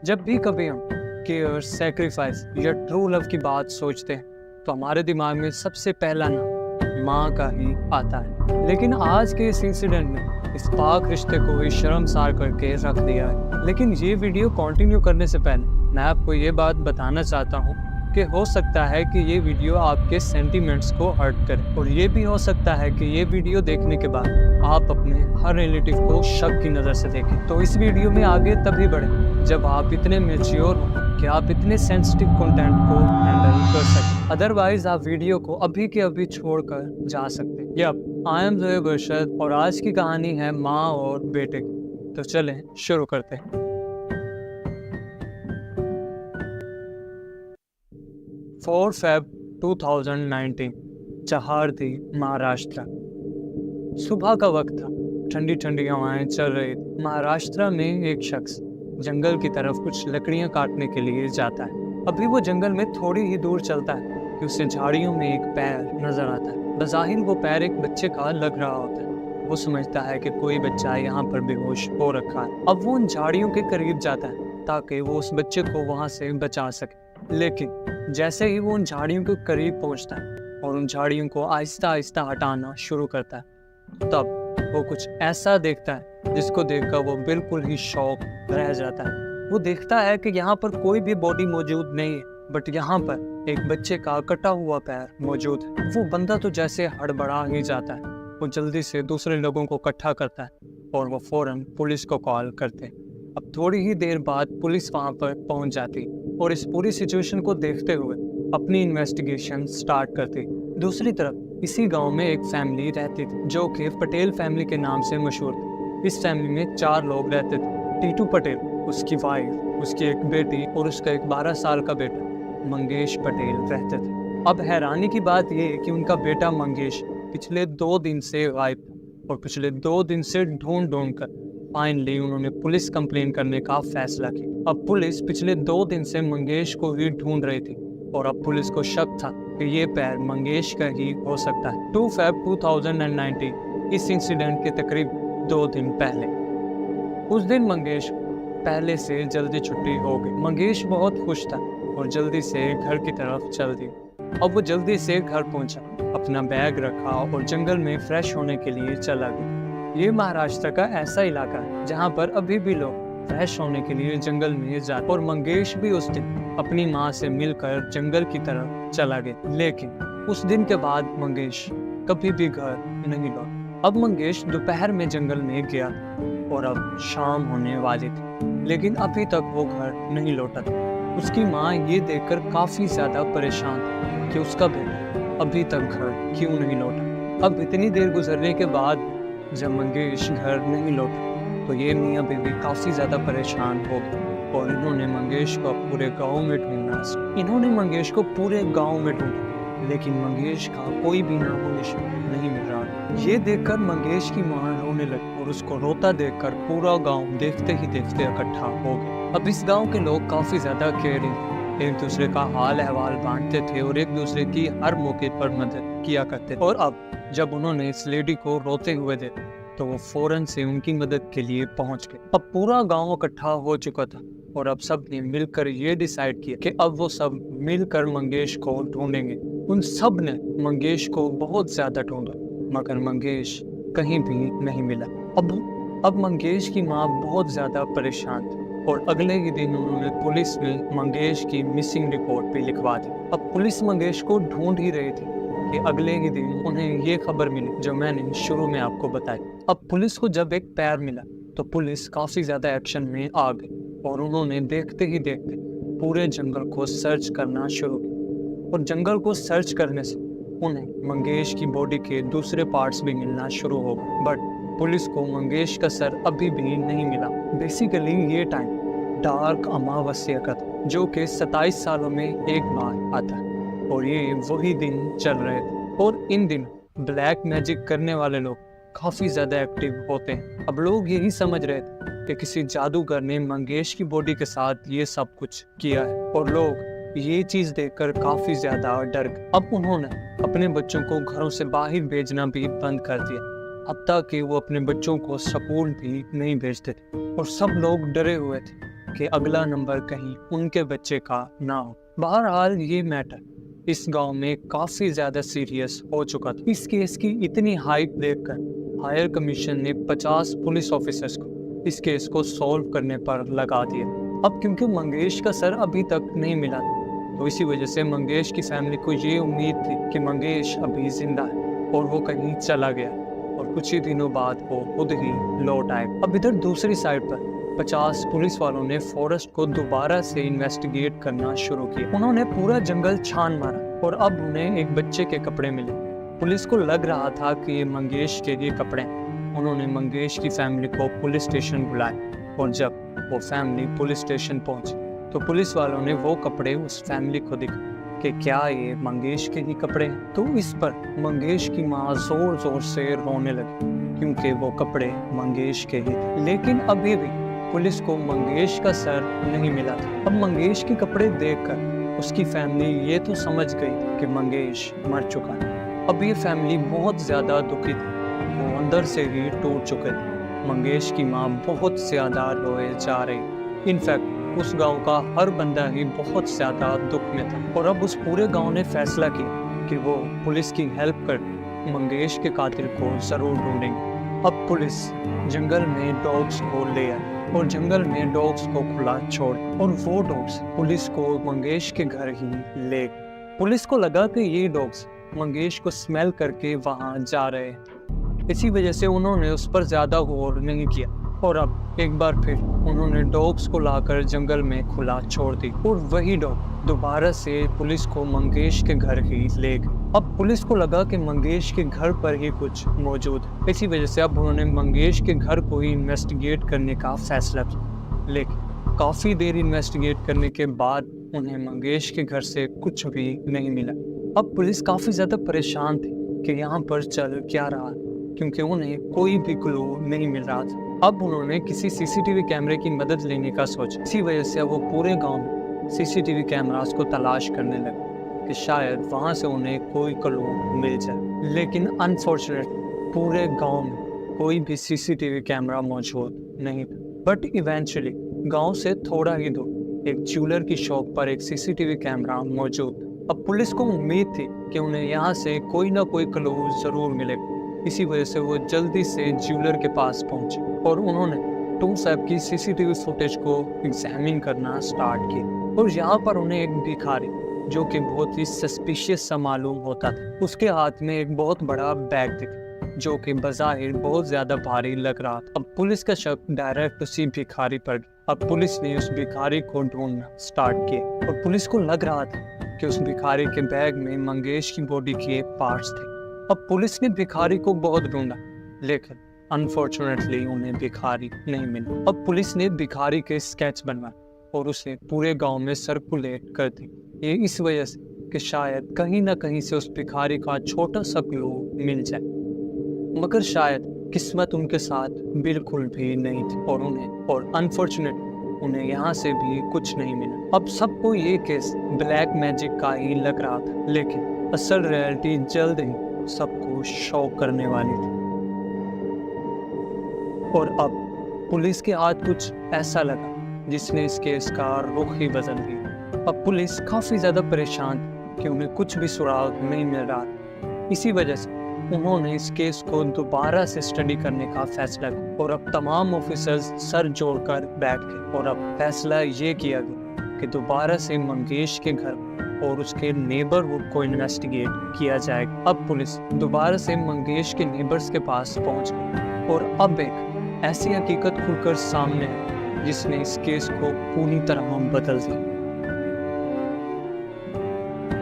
जब भी कभी हम केयर, सैक्रिफाइस या ट्रू लव की बात सोचते हैं तो हमारे दिमाग में सबसे पहला नाम माँ का ही आता है। लेकिन आज के इस इंसिडेंट ने इस पाक रिश्ते को ही शर्मसार करके रख दिया है। लेकिन ये वीडियो कंटिन्यू करने से पहले मैं आपको ये बात बताना चाहता हूँ कि हो सकता है कि ये वीडियो आपके सेंटीमेंट्स को हर्ट करे, और ये भी हो सकता है कि ये वीडियो देखने के बाद आप अपने हर रिलेटिव को शक की नज़र से देखें। तो इस वीडियो में आगे तभी बढ़े जब आप इतने मैच्योर हो कि आप इतने सेंसिटिव कंटेंट को हैंडल कर सकें। अदरवाइज आप वीडियो को अभी के अभी छोड़कर जा सकते हैं। Yup, I am Zoeb Arshad और आज की कहानी है माँ और बेटे की। तो चलें शुरू करते हैं। 4 Feb 2019, चहारदी, महाराष्ट्र। सुबह का वक्त था। ठंडी ठंडी हवाएं चल रही थी। महाराष्ट्र में एक शख्स जंगल की तरफ कुछ लकड़ियां काटने के लिए जाता है। अभी वो जंगल में थोड़ी ही दूर चलता है कि उसे झाड़ियों में एक पैर नजर आता है। बज़ाहिर वो पैर एक बच्चे का लग रहा होता है। वो समझता है कि कोई बच्चा यहाँ पर बेहोश हो रखा है। अब वो उन झाड़ियों के करीब जाता है ताकि वो उस बच्चे को वहां से बचा सके। लेकिन जैसे ही वो उन झाड़ियों के करीब पहुंचता है और उन झाड़ियों को आहिस्ता आहिस्ता हटाना शुरू करता है, तब वो कुछ ऐसा देखता है जिसको देखकर वो बिल्कुल ही शॉक रह जाता है। वो देखता है कि यहाँ पर कोई भी बॉडी मौजूद नहीं है, बट यहाँ पर एक बच्चे का कटा हुआ पैर मौजूद है। वो बंदा तो जैसे हड़बड़ा ही जाता है। वो जल्दी से दूसरे लोगों को इकट्ठा करता है और वो फौरन पुलिस को कॉल करते हैं। अब थोड़ी ही देर बाद पुलिस वहाँ पर पहुँच जाती और इस पूरी सिचुएशन को देखते हुए अपनी इन्वेस्टिगेशन स्टार्ट करती। दूसरी तरफ इसी गांव में एक फैमिली रहती थी जो कि पटेल फैमिली के नाम से मशहूर थी। इस फैमिली में 4 लोग रहते थे। टीटू पटेल, उसकी वाइफ, उसकी एक बेटी और उसका एक 12 साल का बेटा मंगेश पटेल रहते थे। अब हैरानी की बात यह है कि उनका बेटा मंगेश पिछले 2 दिन से गायब था और पिछले 2 दिन से ढूंढ कर फाइनली उन्होंने पुलिस कंप्लेन करने का फैसला किया। अब पुलिस पिछले 2 दिन से मंगेश को ही ढूंढ रही थी और अब पुलिस को शक था कि ये पैर मंगेश का ही हो सकता है। 2 Feb 2019, इस इंसिडेंट के तकरीब 2 दिन पहले। उस दिन मंगेश पहले से जल्दी छुट्टी हो गई। मंगेश बहुत खुश था और जल्दी से घर की तरफ चल दिया। अब वो जल्दी से घर पहुंचा, अपना बैग रखा और जंगल में फ्रेश होने के लिए चला गया। ये महाराष्ट्र का ऐसा इलाका है जहाँ पर अभी भी लोग फ्रेश होने के लिए जंगल में जाते, और मंगेश भी उस दिन अपनी माँ से मिलकर जंगल की तरफ चला गया। लेकिन उस दिन के बाद मंगेश कभी भी घर नहीं लौटा। अब मंगेश दोपहर में जंगल में गया और अब शाम होने वाली थी, लेकिन अभी तक वो घर नहीं लौटा था। उसकी माँ ये देखकर काफी ज्यादा परेशान थी कि उसका बेटा अभी तक घर क्यों नहीं लौटा। अब इतनी देर गुजरने के बाद जब मंगेश घर नहीं लौटा तो ये मियाँ बीवी काफी ज्यादा परेशान हो गए और इन्होंने मंगेश को पूरे गांव में ढूंढा। लेकिन मंगेश का कोई भी नामो-निशान नहीं मिल रहा। ये देखकर मंगेश की मां रोने लगी और उसको रोता देखकर पूरा गांव देखते ही देखते इकट्ठा हो गया। अब इस गांव के लोग काफी ज्यादा केयरिंग, एक दूसरे का हाल अहवाल बांटते थे और एक दूसरे की हर मौके पर मदद किया करते थे। और अब जब उन्होंने इस लेडी को रोते हुए देखा तो वो फौरन से उनकी मदद के लिए पहुंच गए। अब पूरा गांव इकट्ठा हो चुका था और अब सब ने मिलकर ये डिसाइड किया कि अब वो सब मिलकर मंगेश को ढूंढेंगे। उन सब ने मंगेश को बहुत ज्यादा ढूंढा मगर मंगेश कहीं भी नहीं मिला। अब मंगेश की माँ बहुत ज्यादा परेशान थी और अगले ही दिन उन्होंने पुलिस में मंगेश की मिसिंग रिपोर्ट भी लिखवा दी। अब पुलिस मंगेश को ढूंढ ही रही थी कि अगले ही दिन उन्हें ये खबर मिली जो मैंने शुरू में आपको बताई। अब पुलिस को जब एक पैर मिला तो पुलिस काफी ज्यादा एक्शन में आ गई और उन्होंने देखते ही देखते पूरे जंगल को सर्च करना शुरू किया। और जंगल को सर्च करने से उन्हें मंगेश की बॉडी के दूसरे पार्ट्स भी मिलना शुरू हो गए, बट पुलिस को मंगेश का सर अभी भी नहीं मिला। बेसिकली ये टाइम डार्क अमावस्या का था जो कि 27 सालों में एक बार आता है और ये वही दिन चल रहे थे। और इन दिनों ब्लैक मैजिक करने वाले लोग काफी ज्यादा एक्टिव होते हैं। अब लोग यही समझ रहे थे कि किसी जादूगर ने मंगेश की बॉडी के साथ ये सब कुछ किया है और लोग ये चीज देखकर काफी ज्यादा डर गए। अब उन्होंने अपने बच्चों को घरों से बाहर भेजना भी बंद कर दिया, अब तक कि वो अपने बच्चों को स्कूल भी नहीं भेजते थे और सब लोग डरे हुए थे कि अगला नंबर कहीं उनके बच्चे का ना हो। बहरहाल ये मैटर इस गांव में काफी ज्यादा सीरियस हो चुका था। इस केस की इतनी हाइप देखकर हायर कमीशन ने 50 पुलिस ऑफिसर्स को इस केस को सॉल्व करने पर लगा दिया। अब क्योंकि मंगेश का सर अभी तक नहीं मिला तो इसी वजह से मंगेश की फैमिली को ये उम्मीद थी कि मंगेश अभी जिंदा है और वो कहीं चला गया और कुछ ही दिनों बाद वो खुद ही लौट आए। अब इधर दूसरी साइड पर 50 पुलिस वालों ने फॉरेस्ट को दोबारा से इन्वेस्टिगेट करना शुरू किया। उन्होंने पूरा जंगल छान मारा और अब उन्हें एक बच्चे के कपड़े मिले। पुलिस को लग रहा था कि ये मंगेश के ये कपड़े। उन्होंने मंगेश की फैमिली को पुलिस स्टेशन बुलाया और जब वो फैमिली पुलिस स्टेशन पहुंची तो पुलिस वालों ने वो कपड़े उस फैमिली को दिखाए कि क्या ये मंगेश के ही कपड़े हैं। तो इस पर मंगेश की माँ जोर जोर से रोने लगी क्योंकि वो कपड़े मंगेश के ही थे। लेकिन अभी भी पुलिस को मंगेश का सर नहीं मिला था। अब मंगेश के कपड़े देखकर उसकी फैमिली ये तो समझ गई कि मंगेश मर चुका है। अब ये फैमिली बहुत ज्यादा दुखी थी, वो अंदर से ही टूट चुके थे। मंगेश की माँ बहुत ज्यादा रोए जा रही। इनफैक्ट उस गांव का हर बंदा ही बहुत ज्यादा दुख में था और अब उस पूरे गांव ने फैसला किया कि वो पुलिस की हेल्प कर मंगेश के कातिल को जरूर ढूंढेंगे। अब पुलिस जंगल में डॉग्स को ले आई और जंगल में डॉग्स को खुला छोड़ और वो डॉग्स पुलिस को मंगेश के घर ही ले गए। पुलिस को लगा कि ये डॉग्स मंगेश को स्मेल करके वहां जा रहे हैं, इसी वजह से उन्होंने उस पर ज्यादा गौर नहीं किया और अब एक बार फिर उन्होंने डॉग्स को लाकर जंगल में खुला छोड़ दी और वही डॉग दोबारा से पुलिस को मंगेश के घर ही ले गए। अब पुलिस को लगा कि मंगेश के घर पर ही कुछ मौजूद है, इसी वजह से अब उन्होंने मंगेश के घर को ही इन्वेस्टिगेट करने का फैसला किया। लेकिन काफी देर इन्वेस्टिगेट करने के बाद उन्हें मंगेश के घर से कुछ भी नहीं मिला। अब पुलिस काफी ज्यादा परेशान थी कि यहाँ पर चल क्या रहा, क्योंकि उन्हें कोई भी क्लू नहीं मिल रहा था। अब उन्होंने किसी सीसीटीवी कैमरे की मदद लेने का सोचा। इसी वजह से वो पूरे गांव में सीसीटीवी कैमरास को तलाश करने लगे कि शायद वहां से उन्हें कोई क्लू मिल जाए। लेकिन अनफॉर्चुनेट पूरे गांव में कोई भी सीसीटीवी कैमरा मौजूद नहीं था। बट इवेंचुअली गांव से थोड़ा ही दूर एक ज्वेलर की शॉप पर एक सीसीटीवी कैमरा मौजूद था। अब पुलिस को उम्मीद थी कि उन्हें यहाँ से कोई ना कोई क्लू जरूर मिलेगा। इसी वजह से वो जल्दी से ज्वेलर के पास पहुंचे और उन्होंने टूम साहब की सीसीटीवी फुटेज को एग्जामिन करना स्टार्ट किया और यहाँ पर उन्हें एक भिखारी जो कि बहुत ही सस्पिशियस सा मालूम होता था, उसके हाथ में एक बहुत बड़ा बैग दिखा जो कि बज़ाहिर बहुत ज्यादा भारी लग रहा था। अब पुलिस का शक डायरेक्ट उसी भिखारी पर। अब पुलिस ने उस भिखारी को ढूंढना स्टार्ट किया और पुलिस को लग रहा था कि उस भिखारी के बैग में मंगेश की बॉडी के पार्ट्स थे। अब पुलिस ने भिखारी को बहुत ढूंढा लेकिन अनफॉर्चुनेटली उन्हें भिखारी नहीं मिला। अब पुलिस ने भिखारी के स्केच बनवाए और उसे पूरे गांव में सर्कुलेट कर दी, ये इस वजह से कि शायद कहीं ना कहीं से उस भिखारी का छोटा सा क्लू मिल जाए। मगर शायद किस्मत उनके साथ बिल्कुल भी नहीं थी और अनफॉर्चुनेट उन्हें यहाँ से भी कुछ नहीं मिला। अब सबको ये केस ब्लैक मैजिक का ही लग रहा था, लेकिन असल रियलिटी जल्द ही सबको शॉक करने वाली थी। और अब पुलिस के हाथ कुछ ऐसा लगा जिसने इस केस का रुख ही बदल दिया। अब पुलिस काफी ज्यादा परेशान थी कि उन्हें कुछ भी सुराग नहीं मिल रहा। इसी वजह से उन्होंने इस केस को दोबारा से स्टडी करने का फैसला किया और अब तमाम ऑफिसर्स सर जोड़कर बैठ गए और अब फैसला ये किया गया कि दोबारा से मंगेश के घर और उसके नेबरहुड को इन्वेस्टिगेट किया जाएगा। अब पुलिस दोबारा से मंगेश के नेबर्स के पास पहुंच गई और अब एक ऐसी हकीकत खुलकर सामने है जिसने इस केस को पूरी तरह बदल दिया।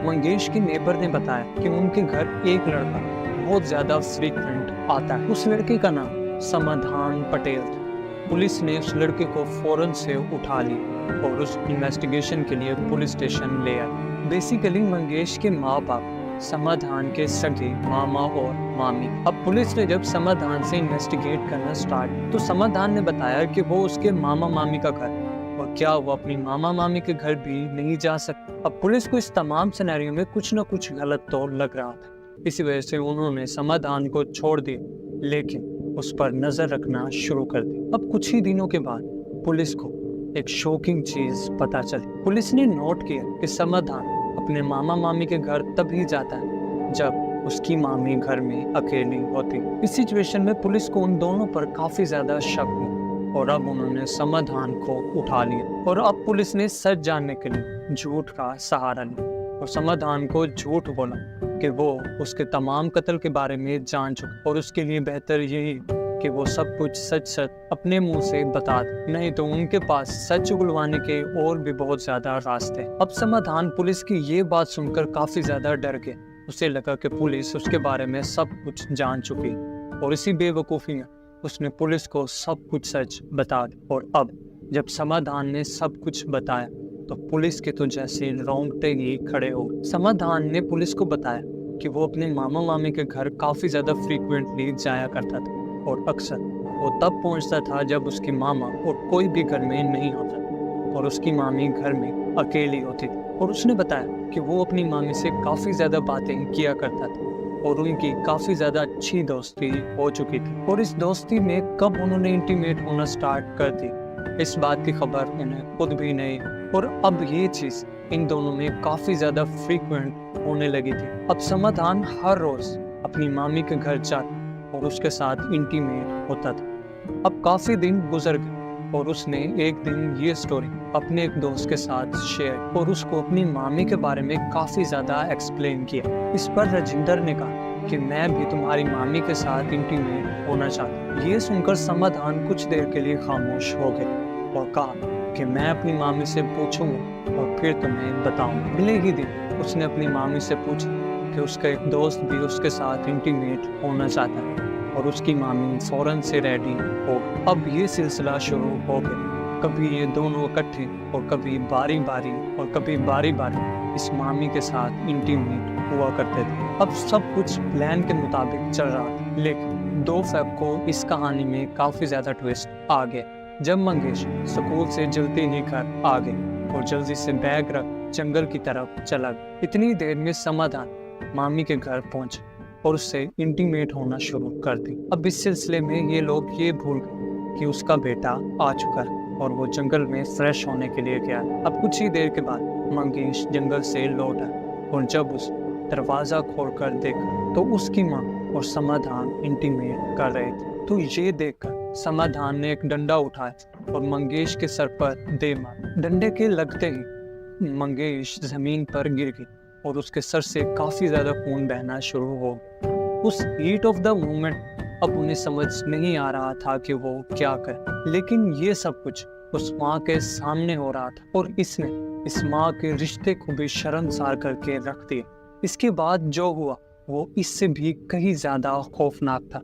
मंगेश के नेबर ने बताया कि उनके घर एक लड़का बहुत ज्यादा फ्रीक्वेंट आता है। उस लड़के का नाम समाधान पटेल था। पुलिस ने उस लड़के को फौरन से उठा लिया और उस इन्वेस्टिगेशन के लिए पुलिस स्टेशन ले आए। बेसिकली मंगेश के माँ बाप समाधान के सगे मामा और मामी। अब पुलिस ने जब समाधान से इन्वेस्टिगेट करना स्टार्ट तो समाधान ने बताया कि वो उसके मामा मामी का घर और क्या वो अपनी मामा मामी के घर भी नहीं जा सकती। अब पुलिस को इस तमाम सिनेरियो में कुछ न कुछ गलत तो लग रहा था, इसी वजह से उन्होंने समाधान को छोड़ दिया लेकिन उस पर नजर रखना शुरू कर दी। अब कुछ ही दिनों के बाद पुलिस को एक शॉकिंग चीज पता चली। पुलिस ने नोट किया कि समाधान अपने मामा मामी के घर तभी जाता है जब उसकी मामी घर में अकेली होती। इस सिचुएशन में पुलिस को उन दोनों पर काफी ज्यादा शक हुआ और अब उन्होंने समाधान को उठा लिया और अब पुलिस ने सच जानने के लिए झूठ का सहारा लिया और समाधान को झूठ बोला कि वो उसके तमाम कत्ल के बारे में जान चुका और उसके लिए बेहतर यही कि वो सब कुछ सच सच अपने मुंह से बता दे, नहीं तो उनके पास सच उगलवाने के और भी बहुत ज्यादा रास्ते। अब समाधान पुलिस की ये बात सुनकर काफी ज्यादा डर गया। उसे लगा कि पुलिस उसके बारे में सब कुछ जान चुकी और इसी बेवकूफ़ी में उसने पुलिस को सब कुछ सच बता दिया। और अब जब समाधान ने सब कुछ बताया तो पुलिस के तो जैसे रोंगटे ही खड़े हो गए। समाधान ने पुलिस को बताया कि वो अपने मामा मामी के घर काफ़ी ज़्यादा फ्रीक्वेंटली जाया करता था और अक्सर वो तब पहुंचता था जब उसकी मामा और कोई भी घर में नहीं होता और उसकी मामी घर में अकेली होती थी। और उसने बताया कि वो अपनी मामी से काफ़ी ज़्यादा बातें किया करता था और उनकी काफ़ी ज़्यादा अच्छी दोस्ती हो चुकी थी। और इस दोस्ती में कब उन्होंने इंटीमेट होना स्टार्ट कर दी इस बात की खबर उन्हें खुद भी नहीं। और अब ये चीज़ इन दोनों में काफ़ी ज़्यादा फ्रीक्वेंट होने लगी थी। अब समाधान हर रोज़ अपनी मामी के घर जाता और उसके साथ इंटीमेट होता था। अब काफ़ी दिन गुजर गए और उसने एक दिन ये स्टोरी अपने एक दोस्त के साथ शेयर और उसको अपनी मामी के बारे में काफ़ी ज़्यादा एक्सप्लेन किया। इस पर राजिंदर ने कहा कि मैं भी तुम्हारी मामी के साथ इंटीमेट होना चाहता हूँ। ये सुनकर समाधान कुछ देर के लिए खामोश हो गए और कहा कि मैं अपनी मामी से पूछूंगा और फिर तुम्हें बताऊंगा। अगले ही दिन उसने अपनी मामी से पूछा कि उसका एक दोस्त भी उसके साथ इंटीमेट होना चाहता है और उसकी मामी फौरन से रेडी हो। अब ये सिलसिला शुरू हो गया। कभी ये दोनों इकट्ठे और कभी बारी बारी और कभी बारी बारी इस मामी के साथ इंटीमेट हुआ करते थे। अब सब कुछ प्लान के मुताबिक चल रहा था, लेकिन 2 फ़रवरी को इस कहानी में काफ़ी ज़्यादा ट्विस्ट आ गया जब मंगेश स्कूल से जल्दी ही घर आ गए और जल्दी से बैग रख जंगल की तरफ चला गया। इतनी देर में समाधान मामी के घर पहुंचे और उससे इंटीमेट होना शुरू कर दी। अब इस सिलसिले में ये लोग ये भूल गए कि उसका बेटा आ चुका है और वो जंगल में फ्रेश होने के लिए गया। अब कुछ ही देर के बाद मंगेश जंगल से लौटा और जब उस दरवाज़ा खोलकर देखा तो उसकी माँ और समाधान इंटीमेट कर रहे थे। तो ये देखकर समाधान ने एक डंडा उठाया और मंगेश के सर पर दे मारा। डंडे के लगते ही मंगेश जमीन पर गिर गई और उसके सर से काफ़ी ज़्यादा खून बहना शुरू हो गया। उस हीट ऑफ द मोमेंट अब उन्हें समझ नहीं आ रहा था कि वो क्या करे, लेकिन ये सब कुछ उस माँ के सामने हो रहा था और इसने इस माँ के रिश्ते को भी शर्मसार करके रख दिया। इसके बाद जो हुआ वो इससे भी कहीं ज़्यादा खौफनाक था।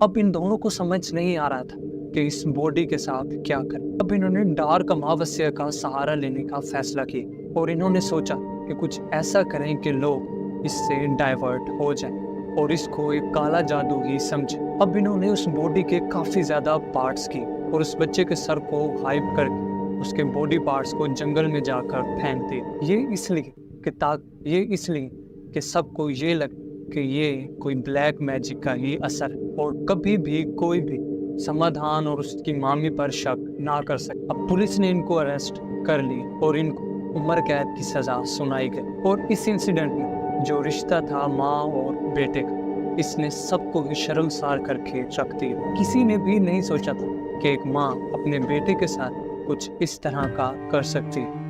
अब इन दोनों को समझ नहीं आ रहा था कि इस बॉडी के साथ क्या करें। अब इन्होंने डार्क अमावस्या का सहारा लेने का फैसला किया और इन्होंने सोचा कि कुछ ऐसा करें कि लोग इससे डाइवर्ट हो जाएं और इसको एक काला जादू ही समझे। अब इन्होंने उस बॉडी के काफ़ी ज़्यादा पार्ट्स किए और उस बच्चे के सर को गायब करके उसके बॉडी पार्ट्स को जंगल में जाकर फेंक दिए। ये इसलिए कि सबको ये लगे कि ये कोई ब्लैक मैजिक का ही असर और कभी भी कोई भी समाधान और उसकी मामी पर शक ना कर सके। अब पुलिस ने इनको अरेस्ट कर लिया और इनको उम्र कैद की सज़ा सुनाई गई। और इस इंसिडेंट में जो रिश्ता था माँ और बेटे का, इसने सबको ही शर्मसार करके रख दिया। किसी ने भी नहीं सोचा था कि एक माँ अपने बेटे के साथ कुछ इस तरह का कर सकती है।